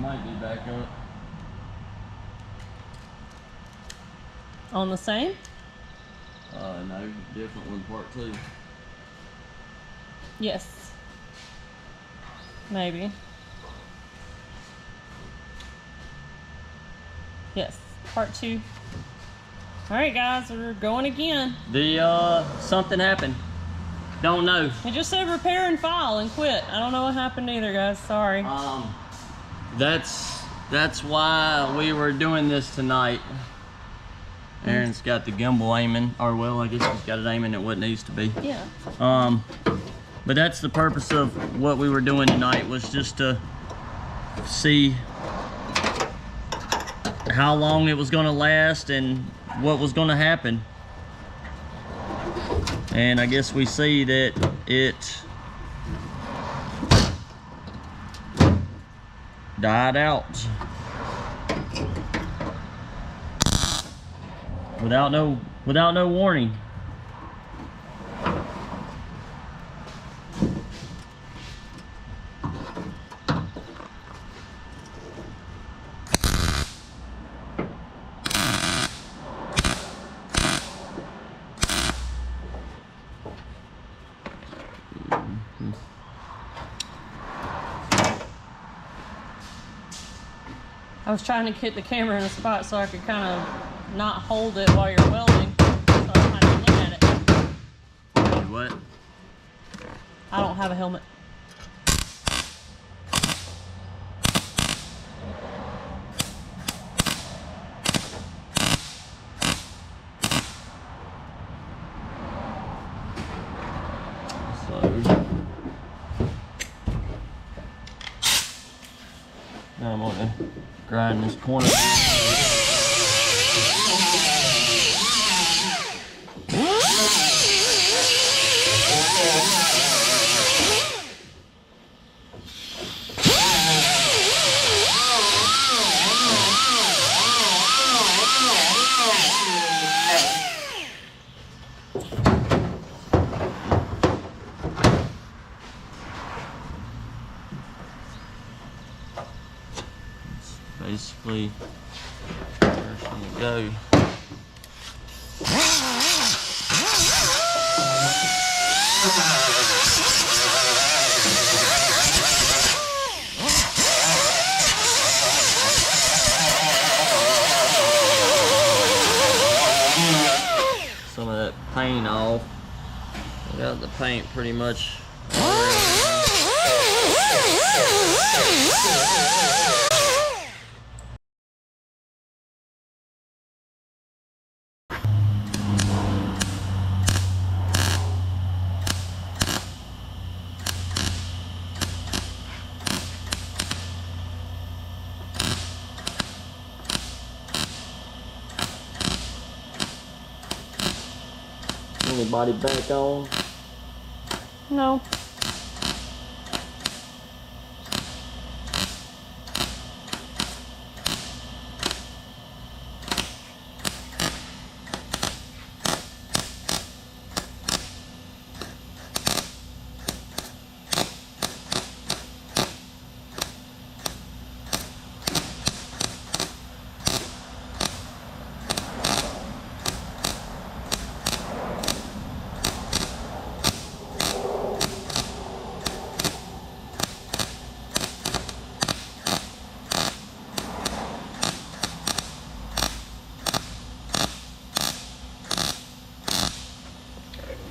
might be back up. On the same? No, different one, part 2. Yes. Maybe. Yes, part 2. Alright guys, we're going again. Something happened. Don't know. It just said repair and file and quit. I don't know what happened either, guys. Sorry. That's why we were doing this tonight. Aaron's got the gimbal aiming, or well, I guess he's got it aiming at what needs to be. Yeah. But that's the purpose of what we were doing tonight, was just to see how long it was going to last and what was going to happen. And I guess we see that it died out without no warning. I was trying to get the camera in a spot so I could kind of not hold it while you're welding, so I don't have to look at it. What? I don't have a helmet. So now I'm gonna grind this corner. Basically, where it's gonna go. Some of that paint off. I got the paint pretty much. Anybody back on? No.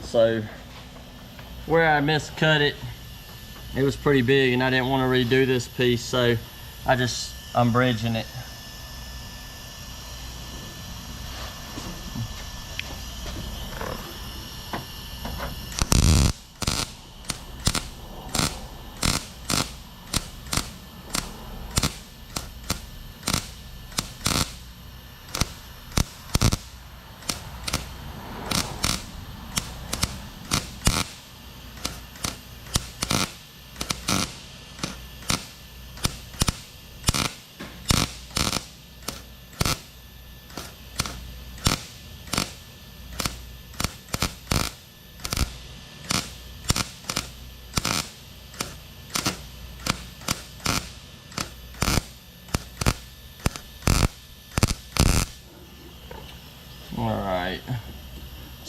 So where I miscut it, it was pretty big and I didn't want to redo this piece, so I'm bridging it.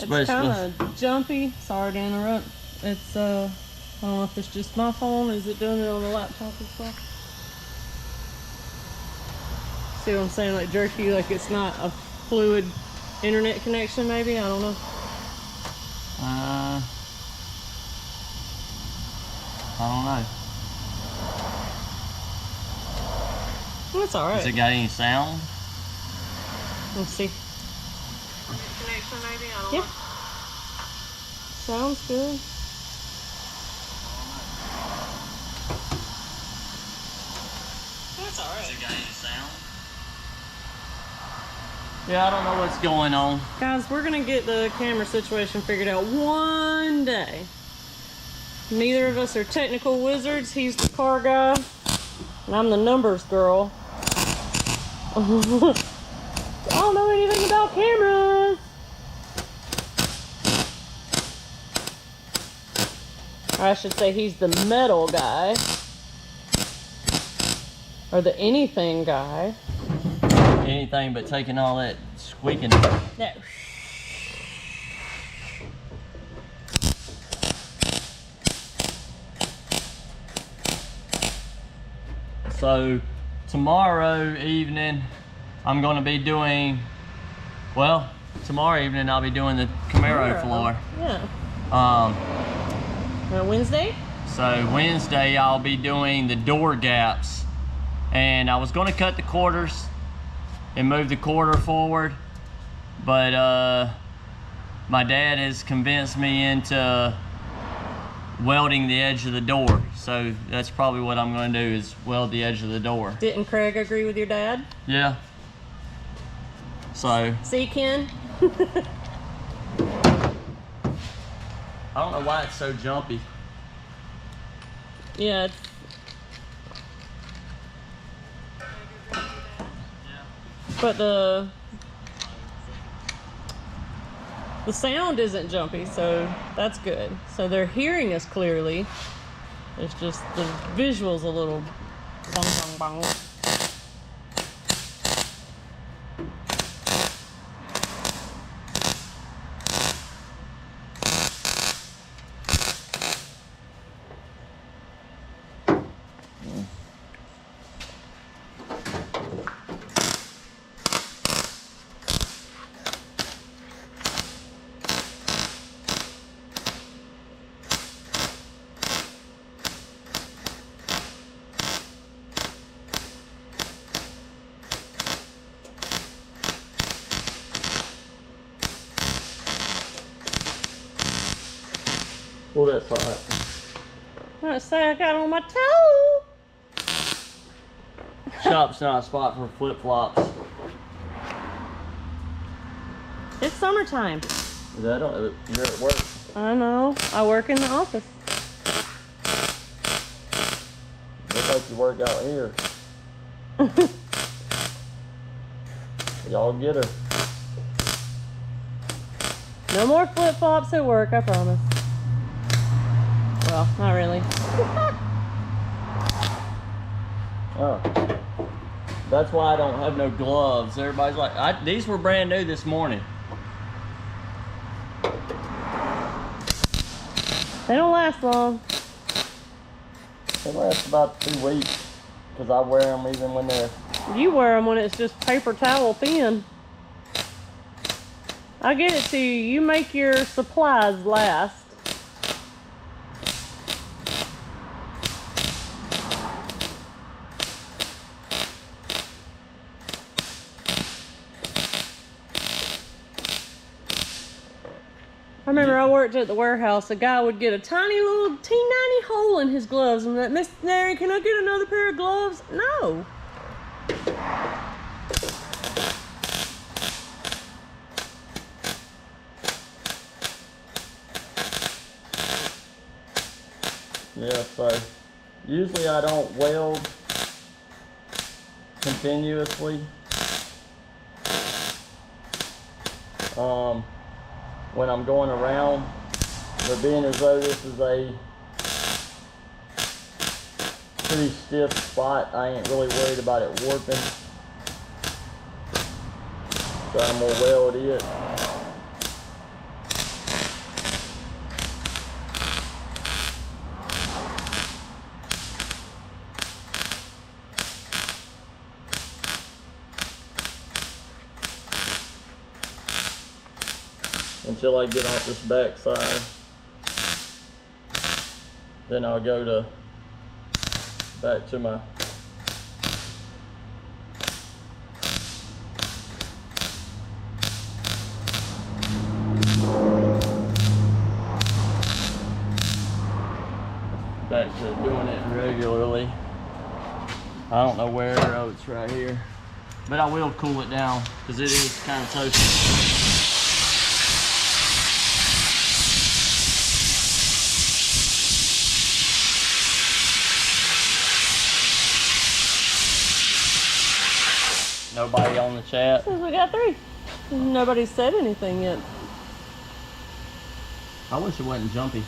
It's kind of jumpy. Sorry to interrupt. It's I don't know if it's just my phone. Is it doing it on the laptop as well? See what I'm saying? Like jerky, like it's not a fluid internet connection. Maybe, I don't know. I don't know. Well, it's all right. Has it got any sound? Let's see. Connection, maybe. I don't know. Sounds good. That's all right. Has it got any sound? Yeah, I don't know what's going on. Guys, we're gonna get the camera situation figured out one day. Neither of us are technical wizards. He's the car guy, and I'm the numbers girl. I don't know anything about cameras. Or I should say he's the metal guy. Or the anything guy. Anything but taking all that squeaking. Yeah. So tomorrow evening I'm going to be doing, well, tomorrow evening I'll be doing the Camaro floor. Yeah. Um, Wednesday? So Wednesday I'll be doing the door gaps, and I was going to cut the quarters and move the quarter forward, but my dad has convinced me into welding the edge of the door. So that's probably what I'm going to do, is weld the edge of the door. Didn't Craig agree with your dad? Yeah. So See, Ken? I don't know why it's so jumpy. Yeah. But the sound isn't jumpy, so that's good. So they're hearing us clearly. It's just the visual's a little bong bong bong. Well, that's all right. Let's say I got on my toe. Shop's not a spot for flip-flops. It's summertime. You're at work. I know. I work in the office. Looks like you work out here. Y'all get her. No more flip-flops at work, I promise. Well, not really. Oh. That's why I don't have no gloves. Everybody's like, these were brand new this morning. They don't last long. They last about 2 weeks, because I wear them even when they're... You wear them when it's just paper towel thin. I get it to you. You make your supplies last. I remember I worked at the warehouse. A guy would get a tiny little teeny hole in his gloves and like, Miss Mary, can I get another pair of gloves? No. Yeah, so usually I don't weld continuously. When I'm going around, but being as though this is a pretty stiff spot, I ain't really worried about it warping. So I'm gonna weld it. until I get off this back side. Then I'll go to back to my doing it regularly. I don't know where. Oh, it's right here. But I will cool it down because it is kind of toasty. Nobody on the chat? Says we got 3. Nobody said anything yet. I wish it wasn't jumpy.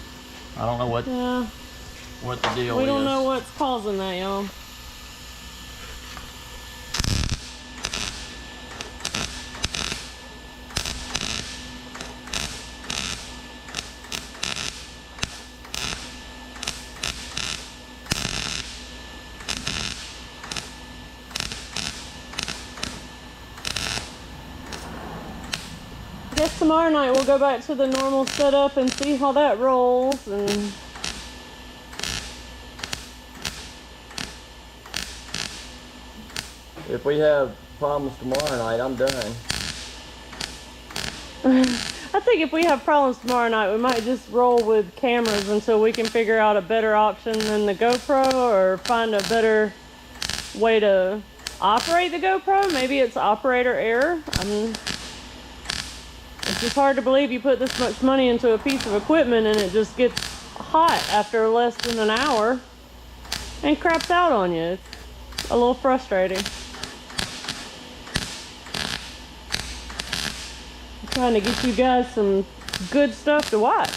I don't know what the deal is. We don't know what's causing that, y'all. I guess tomorrow night we'll go back to the normal setup and see how that rolls. And if we have problems tomorrow night, I'm done. I think if we have problems tomorrow night, we might just roll with cameras until we can figure out a better option than the GoPro, or find a better way to operate the GoPro. Maybe it's operator error. It's just hard to believe you put this much money into a piece of equipment and it just gets hot after less than an hour and craps out on you. It's a little frustrating. I'm trying to get you guys some good stuff to watch.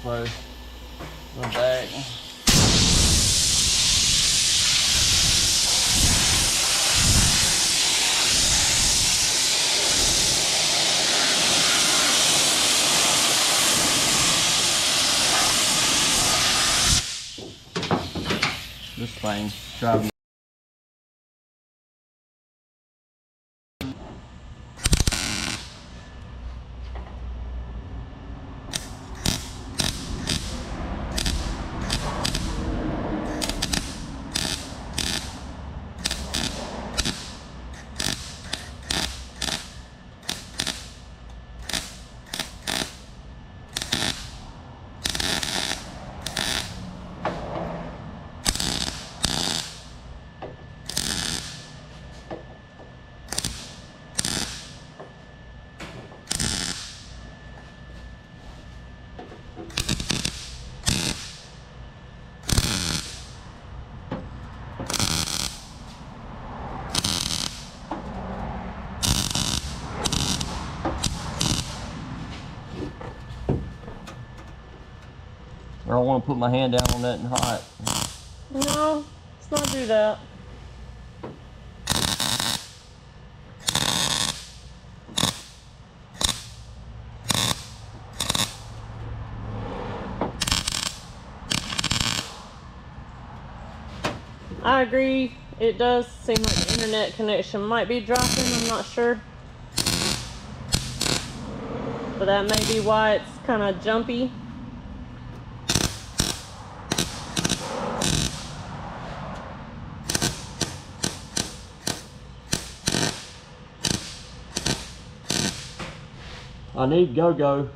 So go back. This thing's driving. I don't want to put my hand down on that and hot. No, let's not do that. I agree. It does seem like the internet connection might be dropping. I'm not sure. But that may be why it's kind of jumpy. I need Go-Go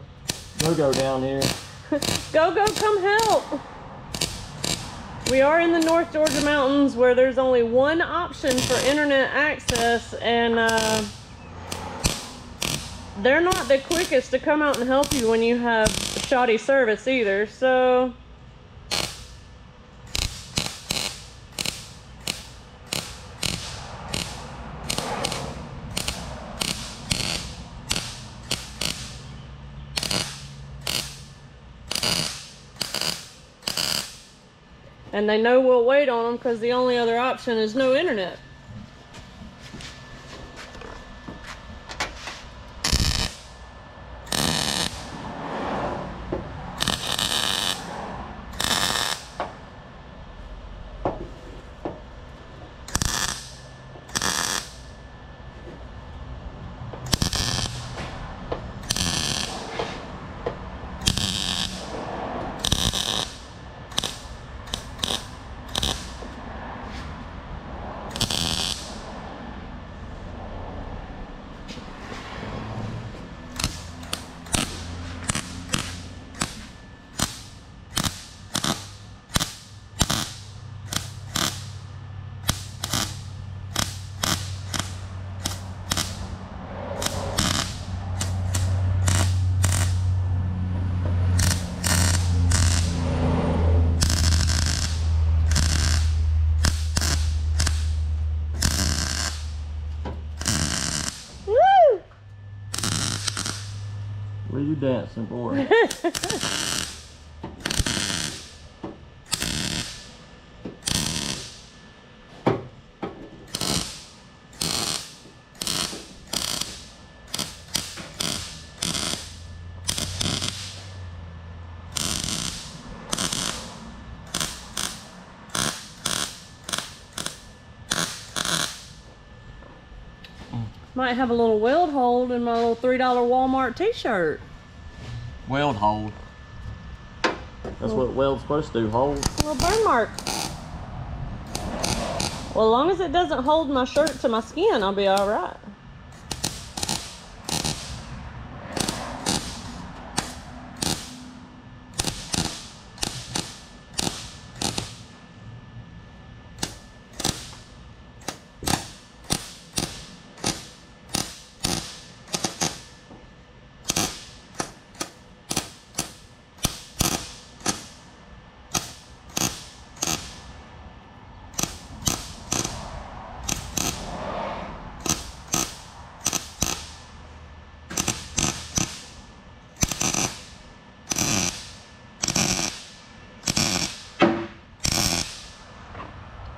down here. Go-Go, come help! We are in the North Georgia mountains where there's only one option for internet access, and they're not the quickest to come out and help you when you have shoddy service either, so... And they know we'll wait on them because the only other option is no internet. What are you dancing for? Might have a little weld hold in my little $3 Walmart t-shirt. Weld hold. That's what weld's supposed to do, hold. A little burn mark. Well, as long as it doesn't hold my shirt to my skin, I'll be all right.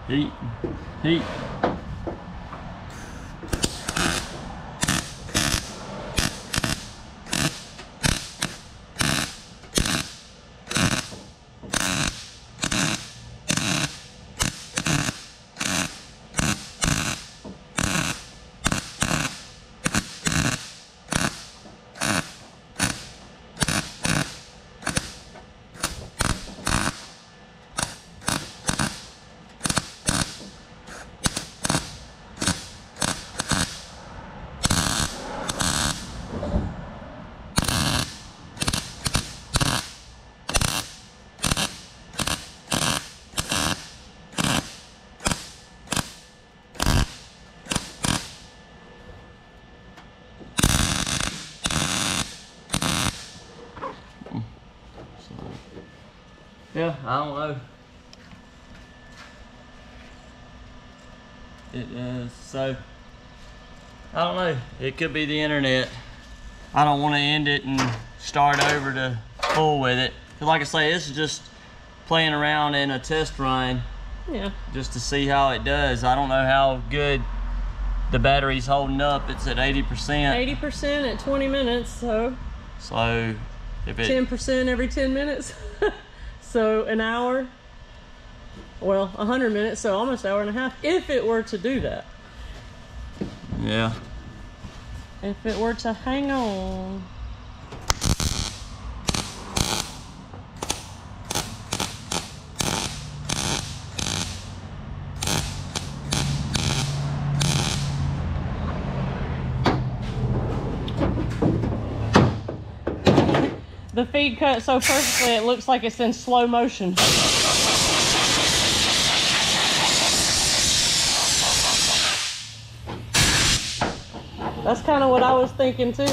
Heat, heat. Yeah, I don't know. It is so. I don't know. It could be the internet. I don't want to end it and start over to fool with it. 'Cause like I say, this is just playing around in a test run. Yeah. Just to see how it does. I don't know how good the battery's holding up. It's at 80%. 80% at 20 minutes, so So if it 10% every 10 minutes. So an hour, well, 100 minutes, so almost an hour and a half, if it were to do that. yeah. If it were to hang on. The feed cut so perfectly it looks like it's in slow motion. That's kind of what I was thinking too.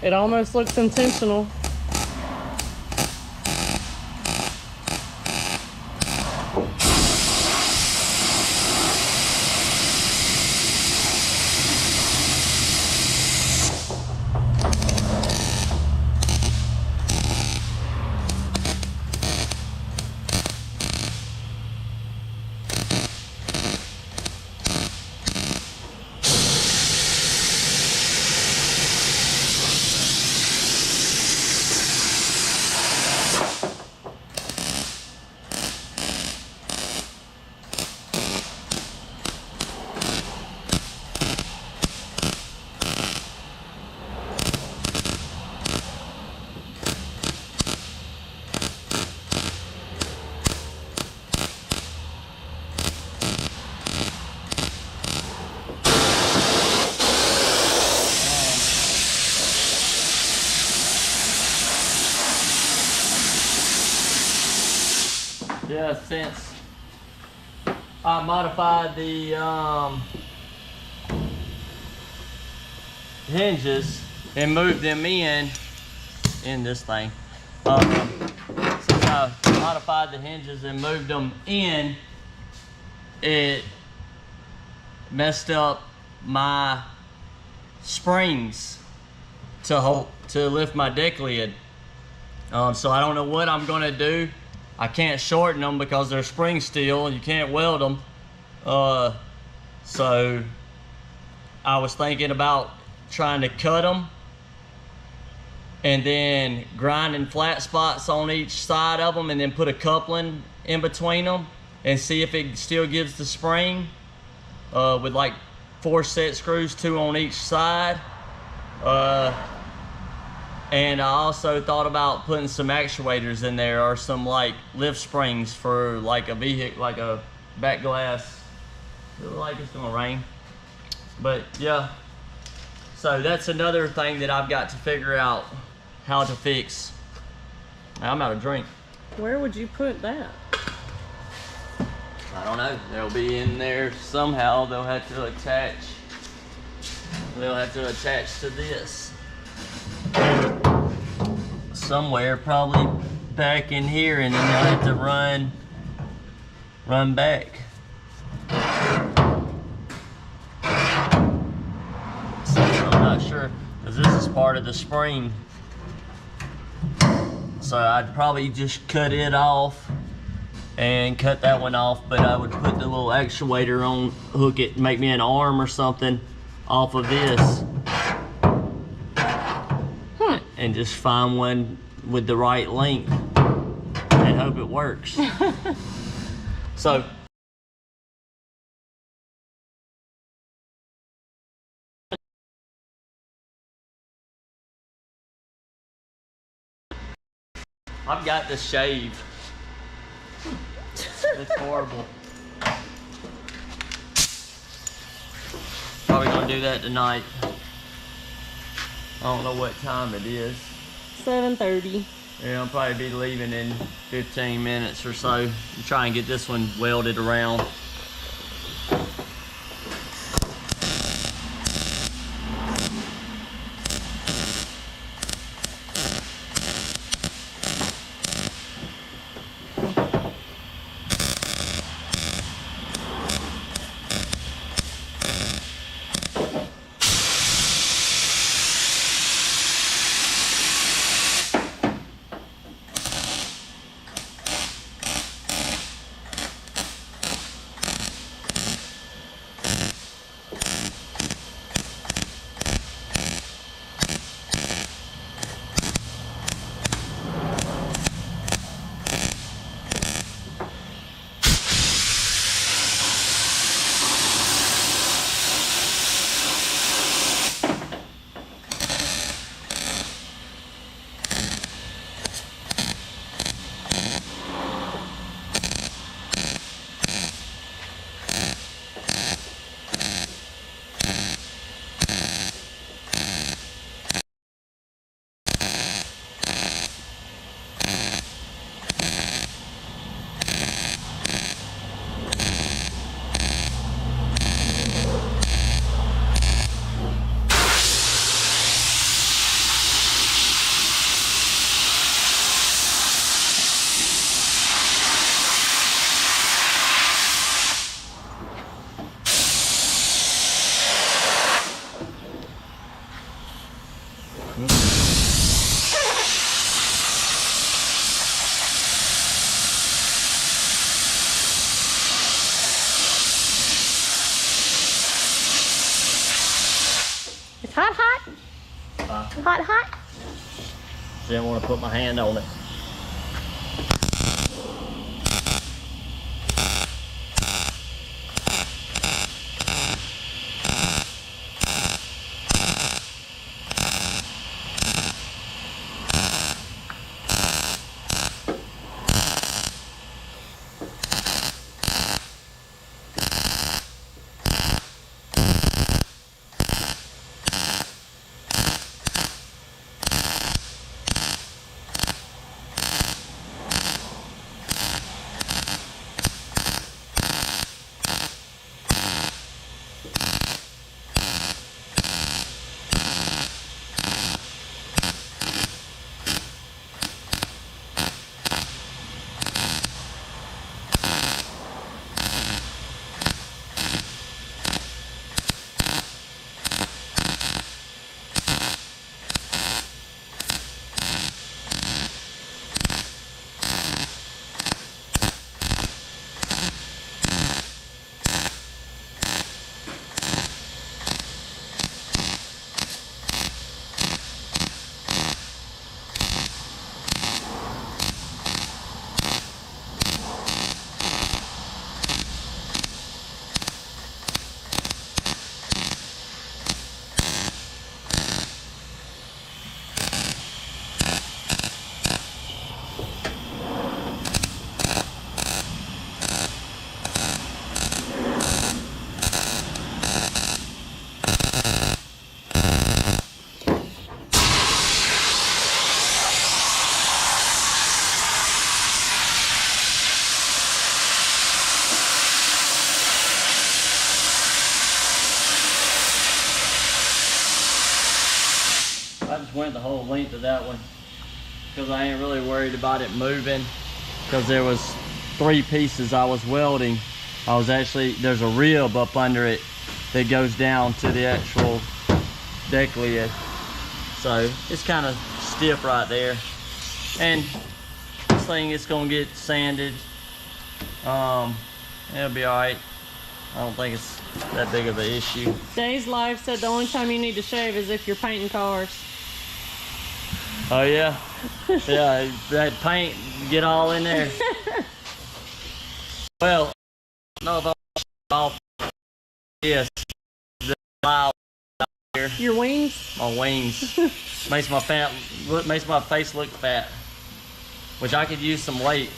It almost looks intentional. Yeah, since I modified the hinges and moved them in this thing. Since I modified the hinges and moved them in, it messed up my springs to lift my deck lid. So I don't know what I'm gonna do. I can't shorten them because they're spring steel and you can't weld them. So I was thinking about trying to cut them and then grinding flat spots on each side of them and then put a coupling in between them and see if it still gives the spring with like 4 set screws, 2 on each side. And I also thought about putting some actuators in there or some like lift springs for like a vehicle, like a back glass. It looks like it's gonna rain, but yeah. So that's another thing that I've got to figure out how to fix. I'm out of drink. Where would you put that? I don't know. They'll be in there somehow. They'll have to attach to this somewhere, probably back in here, and then they'll have to run back. So I'm not sure, because this is part of the spring. So I'd probably just cut it off and cut that one off, but I would put the little actuator on, hook it, make me an arm or something off of this. And just find one with the right length and hope it works. So I've got to shave. It's horrible. Probably gonna do that tonight. I don't know what time it is. 7:30. Yeah, I'll probably be leaving in 15 minutes or so. Try and get this one welded around. It's hot, hot. Hot, hot. Didn't want to put my hand on it. I just went the whole length of that one because I ain't really worried about it moving, because there was 3 pieces I was welding. There's a rib up under it that goes down to the actual deck lid. So it's kind of stiff right there. And this thing is gonna get sanded. It'll be all right. I don't think it's that big of an issue. Days Life said the only time you need to shave is if you're painting cars. Oh yeah? Yeah, that paint get all in there. Well, no, off. Yes, the mile out here. Your wings? My wings makes my face look fat, which I could use some weight.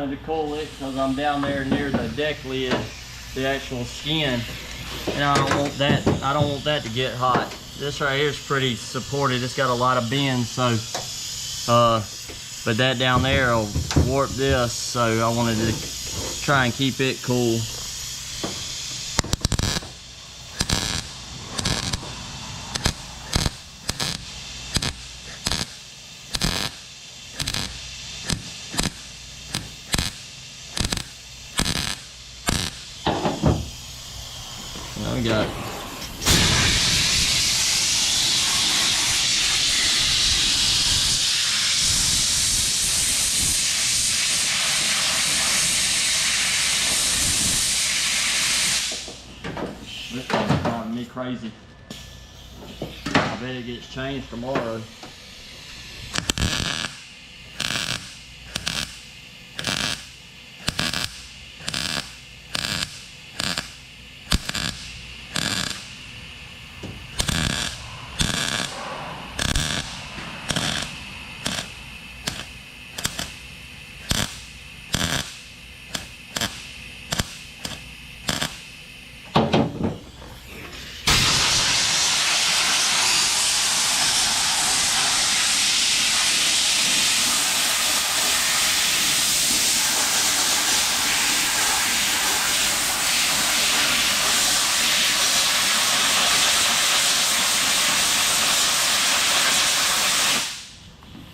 To cool it because I'm down there near the deck lid, the actual skin, and I don't want that to get hot. This right here is pretty supported. It's got a lot of bends, so but that down there will warp this, so I wanted to try and keep it cool. Now we got this thing's driving me crazy. I bet it gets changed tomorrow.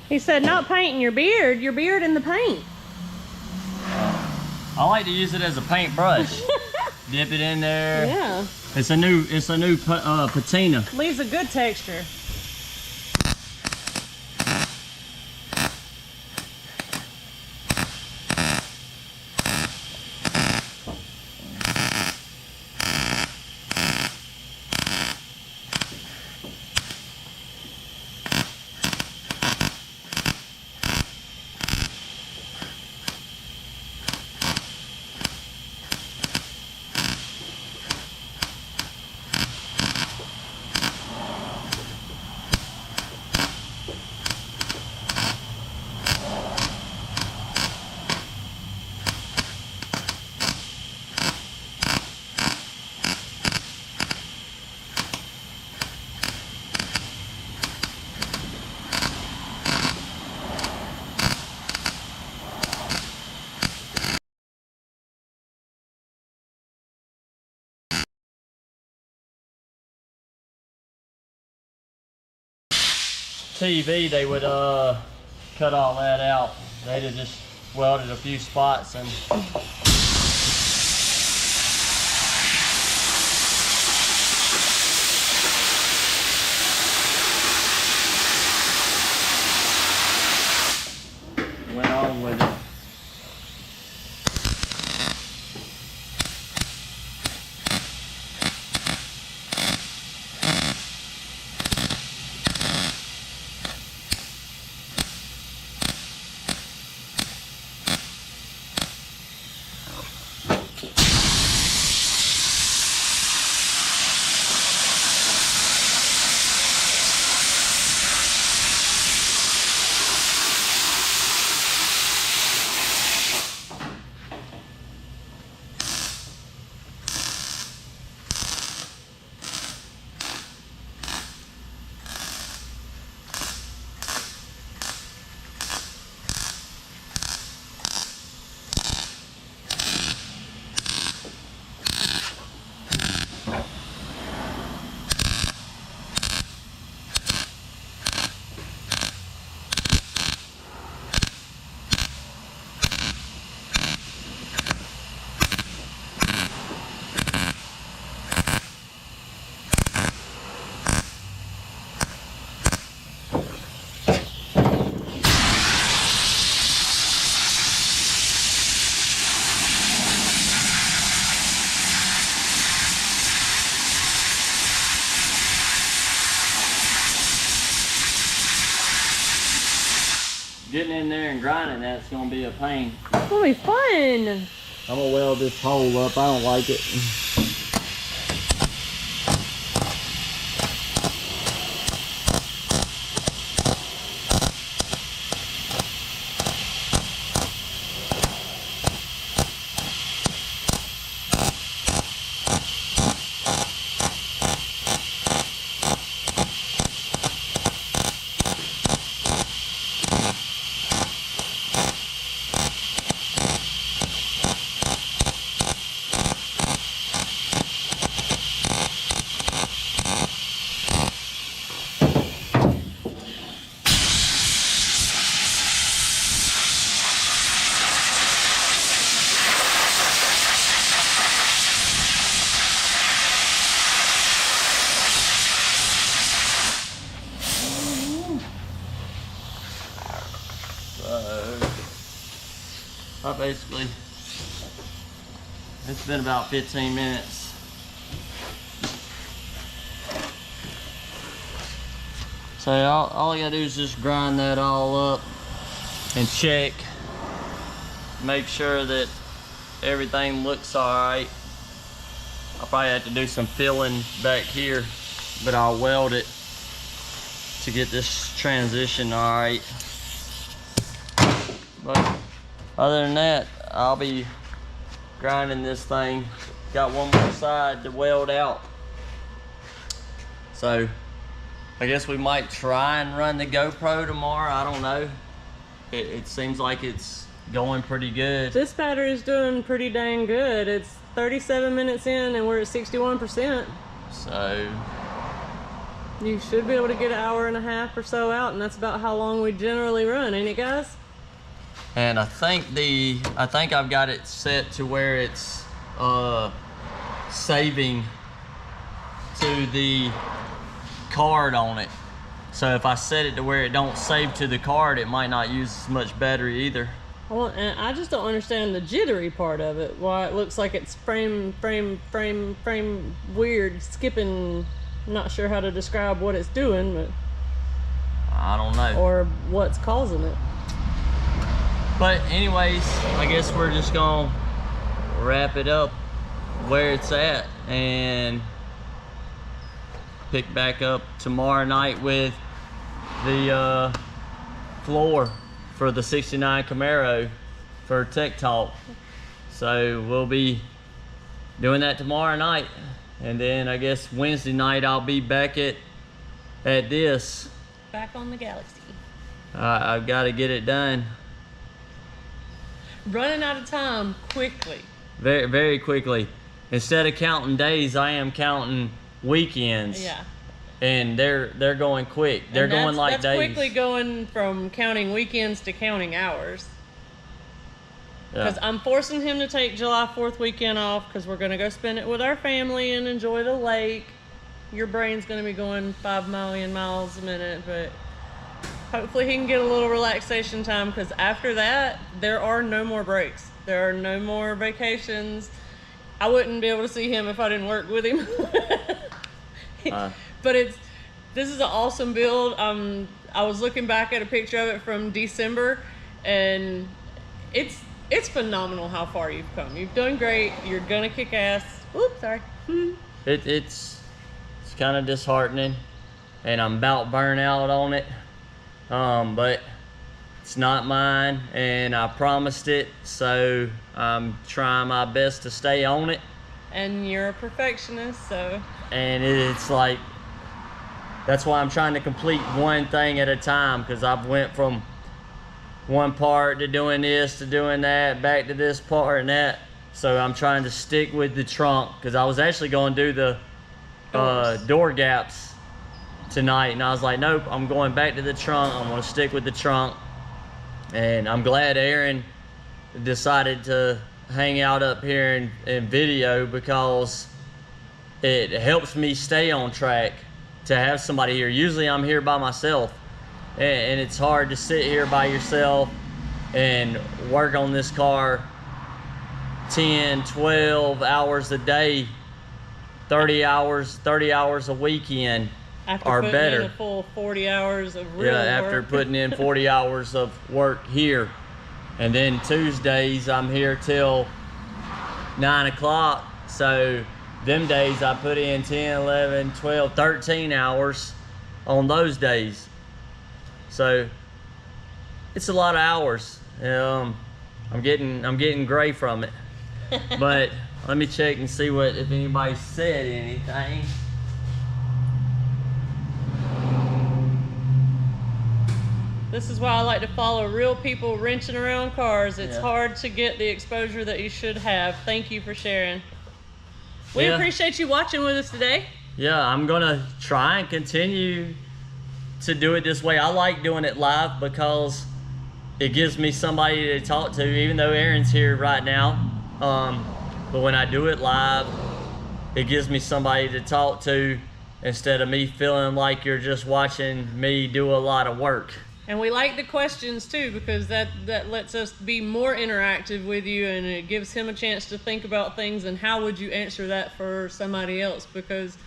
He said not painting your beard in the paint. I like to use it as a paintbrush. Dip it in there. Yeah. It's a new patina. Leaves a good texture. TV, they would cut all that out. They'd have just welded a few spots and went on with it. Getting in there and grinding that's gonna be a pain. It's gonna be fun. I'm gonna weld this hole up. I don't like it. So, basically, it's been about 15 minutes. So all I gotta do is just grind that all up and check, make sure that everything looks alright. I'll probably have to do some filling back here, but I'll weld it to get this transition alright. But other than that, I'll be grinding this thing. Got one more side to weld out. So I guess we might try and run the GoPro tomorrow. I don't know. It seems like it's going pretty good. This battery's doing pretty dang good. It's 37 minutes in and we're at 61%. So You should be able to get an hour and a half or so out, and that's about how long we generally run, ain't it, guys? And I think I've got it set to where it's saving to the card on it. So if I set it to where it don't save to the card, it might not use as much battery either. Well, and I just don't understand the jittery part of it. Why it looks like it's frame, weird, skipping. Not sure how to describe what it's doing, but I don't know. Or what's causing it. But anyways, I guess we're just gonna wrap it up where it's at and pick back up tomorrow night with the floor for the 69 Camaro for Tech Talk. So we'll be doing that tomorrow night, and then I guess Wednesday night I'll be back at this. Back on the Galaxie. I've got to get it done. Running out of time quickly. Very, very quickly. Instead of counting days, I am counting weekends. Yeah. And they're going quick. They're going like days. That's quickly going from counting weekends to counting hours. Because I'm forcing him to take July 4th weekend off because we're going to go spend it with our family and enjoy the lake. Your brain's going to be going 5 million miles a minute, but hopefully he can get a little relaxation time, because after that, there are no more breaks. There are no more vacations. I wouldn't be able to see him if I didn't work with him. But this is an awesome build. I was looking back at a picture of it from December, and it's phenomenal how far you've come. You've done great. You're gonna kick ass. Oops, sorry. It's kind of disheartening, and I'm about burnt out on it. But it's not mine, and I promised it, so I'm trying my best to stay on it. And you're a perfectionist, so. And it's like, that's why I'm trying to complete one thing at a time, because I've went from one part to doing this to doing that, back to this part and that. So I'm trying to stick with the trunk, because I was actually going to do the door gaps tonight, and I was like, nope, I'm going back to the trunk. I'm going to stick with the trunk. And I'm glad Aaron decided to hang out up here in video, because it helps me stay on track to have somebody here. Usually I'm here by myself, and it's hard to sit here by yourself and work on this car 10, 12 hours a day, 30 hours a weekend. After putting better. in a full 40 hours of real work. After putting in 40 hours of work here. And then Tuesdays I'm here till 9 o'clock. So them days I put in 10, 11, 12, 13 hours on those days. So it's a lot of hours. I'm getting gray from it. But let me check and see if anybody said anything. This is why I like to follow real people wrenching around cars. It's hard to get the exposure that you should have. Thank you for sharing. We appreciate you watching with us today. Yeah, I'm gonna try and continue to do it this way. I like doing it live because it gives me somebody to talk to, even though Aaron's here right now. But when I do it live, it gives me somebody to talk to instead of me feeling like you're just watching me do a lot of work. And we like the questions too, because that lets us be more interactive with you, and it gives him a chance to think about things and how would you answer that for somebody else, because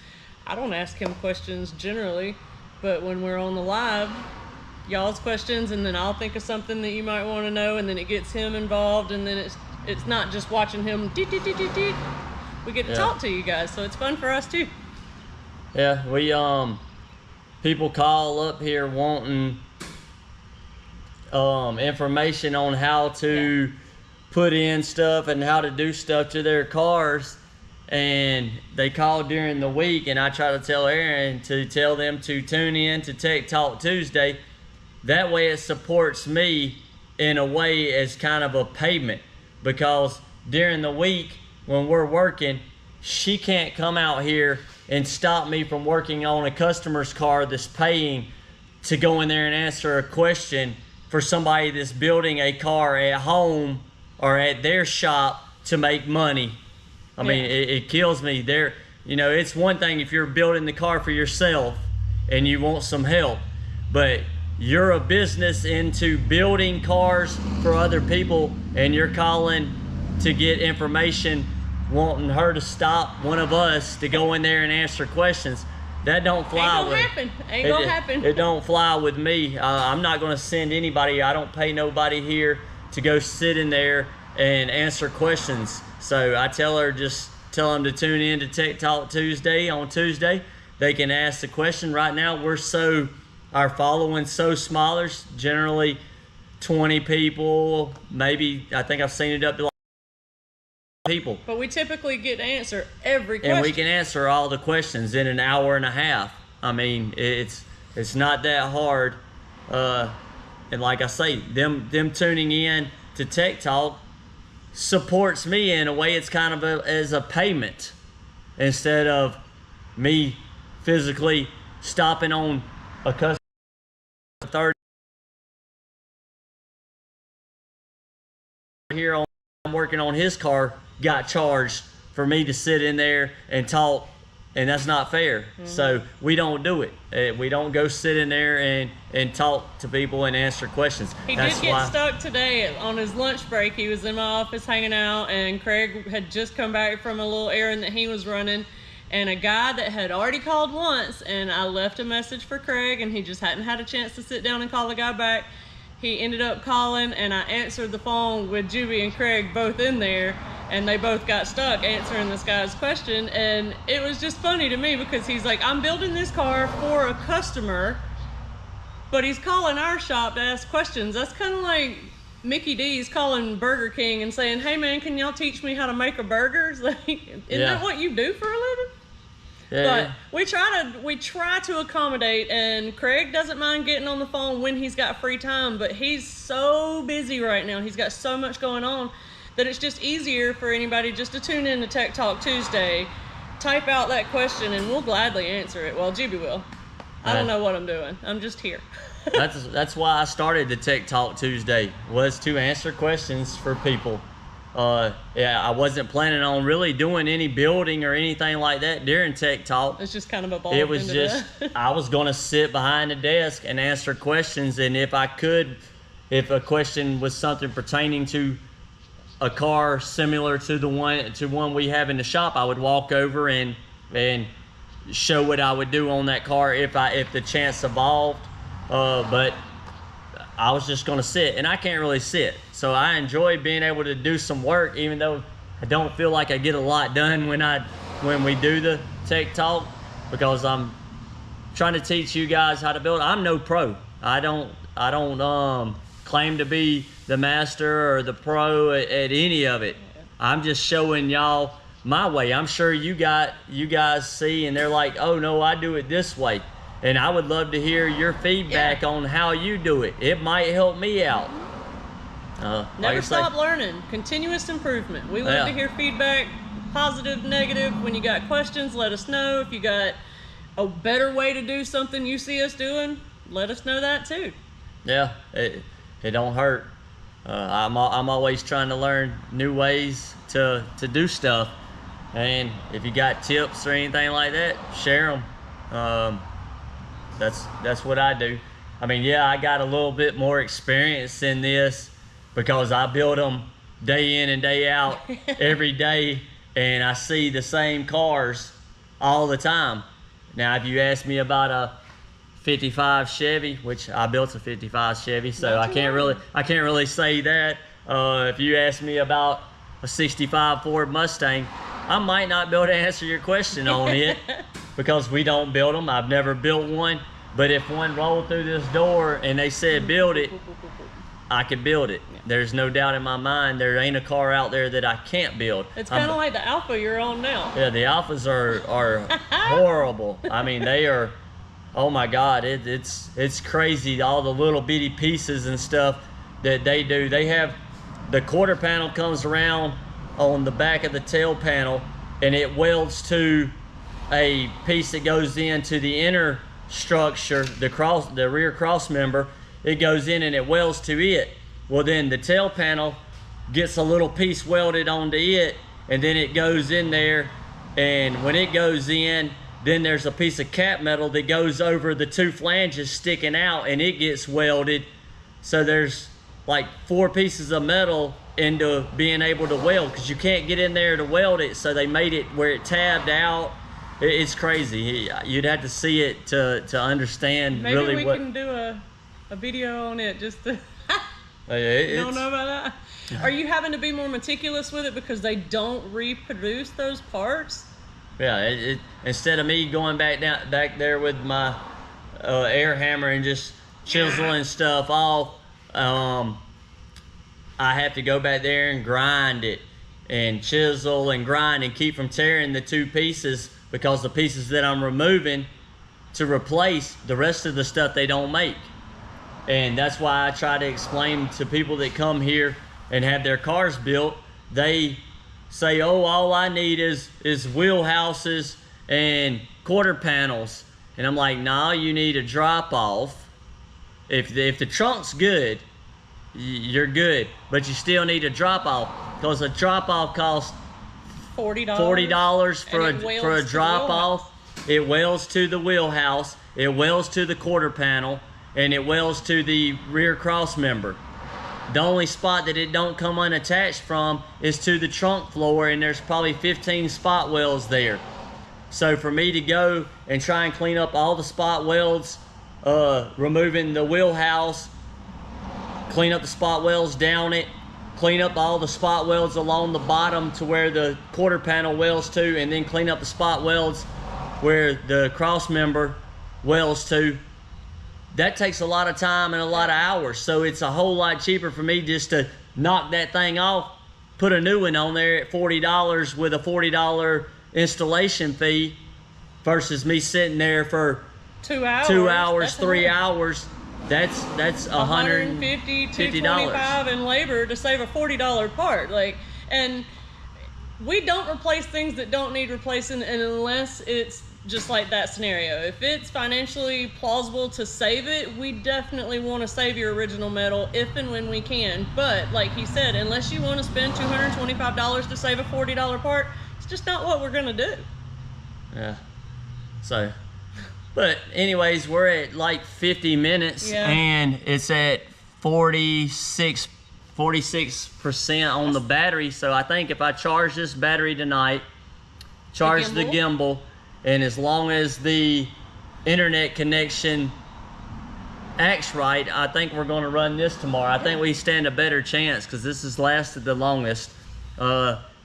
I don't ask him questions generally, but when we're on the live, y'all's questions, and then I'll think of something that you might want to know, and then it gets him involved, and then it's not just watching him we get to talk to you guys, so it's fun for us too. Yeah, we people call up here wanting information on how to put in stuff and how to do stuff to their cars, and they call during the week, and I try to tell Aaron to tell them to tune in to Tech Talk Tuesday. That way it supports me in a way as kind of a payment, because during the week when we're working, she can't come out here and stop me from working on a customer's car that's paying to go in there and answer a question for somebody that's building a car at home or at their shop to make money. I mean, it kills me. There, you know, it's one thing if you're building the car for yourself and you want some help, but you're a business into building cars for other people and you're calling to get information, wanting her to stop one of us to go in there and answer questions. That don't fly. Ain't gonna happen. It don't fly with me. I'm not gonna send anybody. I don't pay nobody here to go sit in there and answer questions. So I tell her, just tell them to tune in to Tech Talk Tuesday on Tuesday. They can ask the question. Right now, our following's so small. There's generally 20 people, maybe. I think I've seen it up to like people. But we typically get to answer every question. And we can answer all the questions in an hour and a half. I mean, it's not that hard. And like I say, them tuning in to Tech Talk supports me in a way. It's kind of as a payment instead of me physically stopping on a customer 30 here on I'm working on his car got charged for me to sit in there and talk, and that's not fair. So we don't do it. We don't go sit in there and talk to people and answer questions. He did get stuck today on his lunch break. He was in my office hanging out, and Craig had just come back from a little errand that he was running, and a guy that had already called once, and I left a message for Craig, and he just hadn't had a chance to sit down and call the guy back. He ended up calling, and I answered the phone with Juby and Craig both in there, and they both got stuck answering this guy's question. And it was just funny to me because he's like, I'm building this car for a customer, but he's calling our shop to ask questions. That's kind of like Mickey D's calling Burger King and saying, hey man, can y'all teach me how to make a burger? Like, isn't that what you do for a living? Yeah. But we try to accommodate, and Craig doesn't mind getting on the phone when he's got free time, but he's so busy right now. He's got so much going on that it's just easier for anybody just to tune in to Tech Talk Tuesday, type out that question, and we'll gladly answer it. Well, Juby will. I don't know what I'm doing. I'm just here. That's why I started the Tech Talk Tuesday, was to answer questions for people. I wasn't planning on really doing any building or anything like that during Tech Talk. It's just kind of evolved. It was just, I was going to sit behind the desk and answer questions, and if a question was something pertaining to a car similar to the one we have in the shop, I would walk over and show what I would do on that car if the chance evolved. But I was just gonna sit, and I can't really sit, so I enjoy being able to do some work, even though I don't feel like I get a lot done when we do the Tech Talk, because I'm trying to teach you guys how to build. I'm no pro. I don't claim to be the master or the pro at any of it. I'm just showing y'all my way. I'm sure you guys see, and they're like, oh no, I do it this way. And I would love to hear your feedback on how you do it. It might help me out. Never stop learning. Continuous improvement. We love to hear feedback, positive, negative. When you got questions, let us know. If you got a better way to do something you see us doing, let us know that too. Yeah, it don't hurt. I'm always trying to learn new ways to do stuff. And if you got tips or anything like that, share them. That's what I do. I mean, yeah, I got a little bit more experience in this because I build them day in and day out every day, and I see the same cars all the time. Now, if you ask me about a 55 Chevy, which I built a 55 Chevy, so I can't really say that. If you ask me about a 65 Ford Mustang, I might not be able to answer your question on it because we don't build them. I've never built one, but if one rolled through this door and they said build it, I could build it. There's no doubt in my mind there ain't a car out there that I can't build. It's kind of like the Alpha you're on now. Yeah, the Alphas are horrible. I mean, they are, oh my God, it's crazy, all the little bitty pieces and stuff that they do. They have, the quarter panel comes around on the back of the tail panel, and it welds to a piece that goes into the inner structure, the rear cross member. It goes in and it welds to it. Well, then the tail panel gets a little piece welded onto it, and then it goes in there, and when it goes in, then there's a piece of cap metal that goes over the two flanges sticking out, and it gets welded. So there's like 4 pieces of metal into being able to weld, because you can't get in there to weld it, so they made it where it tabbed out. It's crazy. You'd have to see it to understand. Maybe really we what can do a video on it just to don't know about that. Are you having to be more meticulous with it because they don't reproduce those parts? Yeah, instead of me going back there with my air hammer and just chiseling stuff off, I have to go back there and grind it and chisel and grind and keep from tearing the 2 pieces, because the pieces that I'm removing to replace the rest of the stuff they don't make. And that's why I try to explain to people that come here and have their cars built. They say, oh, all I need is wheelhouses and quarter panels. And I'm like, no, you need a drop off. If the trunk's good, you're good, but you still need a drop off, because a drop off costs $40 for a drop off. It welds to the wheelhouse, it welds to the quarter panel, and it welds to the rear cross member. The only spot that it don't come unattached from is to the trunk floor, and there's probably 15 spot welds there. So for me to go and try and clean up all the spot welds, removing the wheelhouse, clean up the spot welds down it, clean up all the spot welds along the bottom to where the quarter panel welds to, and then clean up the spot welds where the cross member welds to, that takes a lot of time and a lot of hours. So it's a whole lot cheaper for me just to knock that thing off, put a new one on there at $40 with a $40 installation fee, versus me sitting there for 2 hours, 2 hours, 3 hours. That's $150 to $225 in labor to save a $40 part. Like, and we don't replace things that don't need replacing, and unless it's just like that scenario. If it's financially plausible to save it, we definitely want to save your original metal if and when we can. But like he said, unless you want to spend $225 to save a $40 part, it's just not what we're gonna do. Yeah. So, but anyways, we're at like 50 minutes, yeah, and it's at 46% on the battery. So I think if I charge this battery tonight, charge the gimbal, and as long as the internet connection acts right, I think we're going to run this tomorrow. I think we stand a better chance, because this has lasted the longest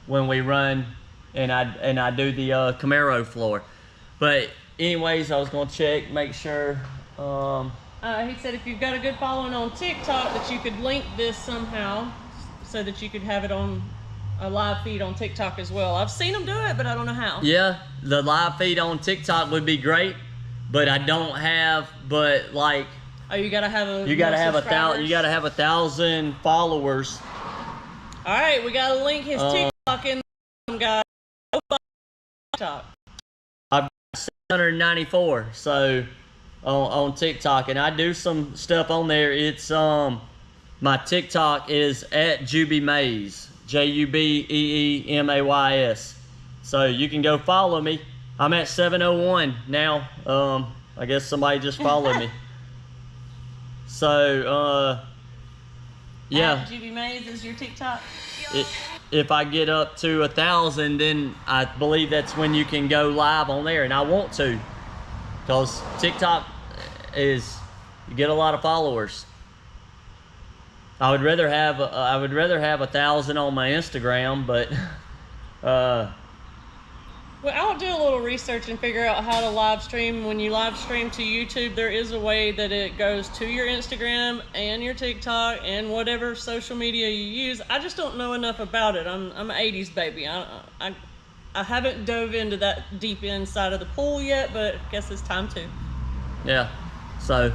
when we run and I do the Camaro floor. But anyways, I was going to check, make sure. He said if you've got a good following on TikTok, that you could link this somehow so that you could have it on a live feed on TikTok as well. I've seen them do it, but I don't know how. Yeah, the live feed on TikTok would be great, but I don't have, but like, oh, you gotta have a, you gotta have 1,000 followers. All right, we gotta link his TikTok in, guys. TikTok. I've got 794 so on TikTok, and I do some stuff on there. It's my TikTok is at Juby Mays, JUBEEMAYS. So you can go follow me. I'm at 701 now. I guess somebody just followed me. So yeah. At Juby Mays is your TikTok. If I get up to 1,000, then I believe that's when you can go live on there, and I want to, because TikTok is, you get a lot of followers. I would rather have 1,000 on my Instagram, but well, I'll do a little research and figure out how to live stream. When you live stream to YouTube, there is a way that it goes to your Instagram and your TikTok and whatever social media you use. I just don't know enough about it. I'm an 80s baby. I haven't dove into that deep inside of the pool yet, but I guess it's time to. yeah. So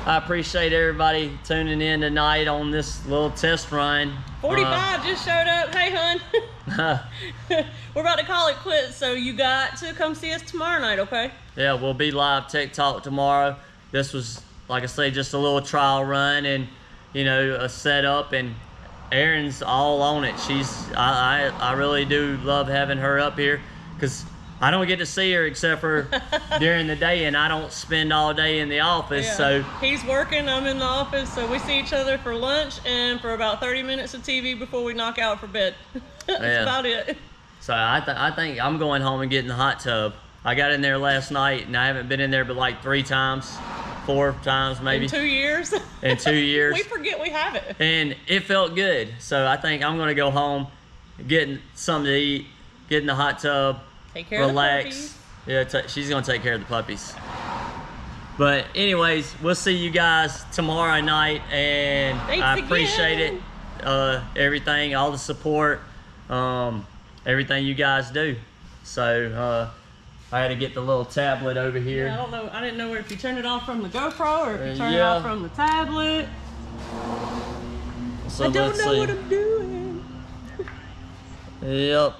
I appreciate everybody tuning in tonight on this little test run. 45 just showed up. Hey, hun. We're about to call it quits, so you got to come see us tomorrow night, okay? Yeah, we'll be live TikTok tomorrow. This was, like I say, just a little trial run and, you know, a setup, and Erin's all on it. I really do love having her up here, because I don't get to see her except for during the day, and I don't spend all day in the office. Yeah. So he's working, I'm in the office, so we see each other for lunch and for about 30 minutes of TV before we knock out for bed. That's about it. So I think I'm going home and getting the hot tub. I got in there last night, and I haven't been in there but like 4 times maybe. In 2 years? In 2 years. We forget we have it. And it felt good. So I think I'm going to go home, getting something to eat, get in the hot tub, take care relax. Of the puppies. Yeah, she's going to take care of the puppies. But anyways, we'll see you guys tomorrow night, and I appreciate it. Everything, all the support, everything you guys do. So I had to get the little tablet over here. Yeah, I don't know. I didn't know if you turn it off from the GoPro or if you turn it off from the tablet. So I don't know what I'm doing. Yep.